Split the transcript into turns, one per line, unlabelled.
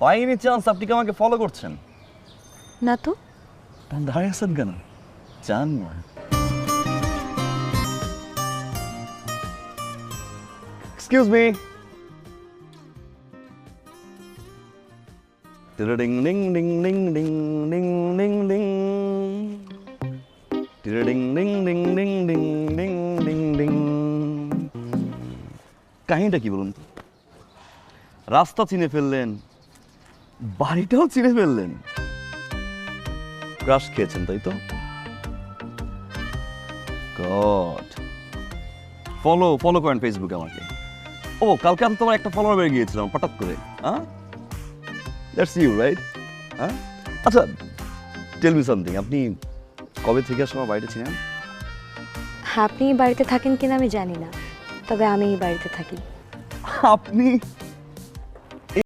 By any chance আপনি কি আমাকে ফলো করছেন?
না তো।
তাহলে দাঁড়িয়ে আছেন কেন? চান না? Excuse me. Ding ding ding ding ding ding ding ding ding ding ding ding ding ding ding ding. কাহিনীটা কি বলুন তো? রাস্তা চিনে ফেললেন, বাড়িটাও চিনে ফেললেন। ক্রাশ খেয়েছেন তাই তো? গড। ফলো করেন ফেসবুকে আমাকে। ও কালকে আমি তোমার একটা ফলোয়ার বেড়ে গিয়েছিলাম হঠাৎ করে। হ্যাঁ, দ্যাটস ইউ রাইট? হ্যাঁ, আচ্ছা টেল মি সামথিং, আপনি কবে থেকে আসলে আমার বাড়িতে ছিলেন?
আপনি বাড়িতে থাকেন কিনা আমি জানি না, তবে আমি এই বাড়িতে থাকি।
আপনি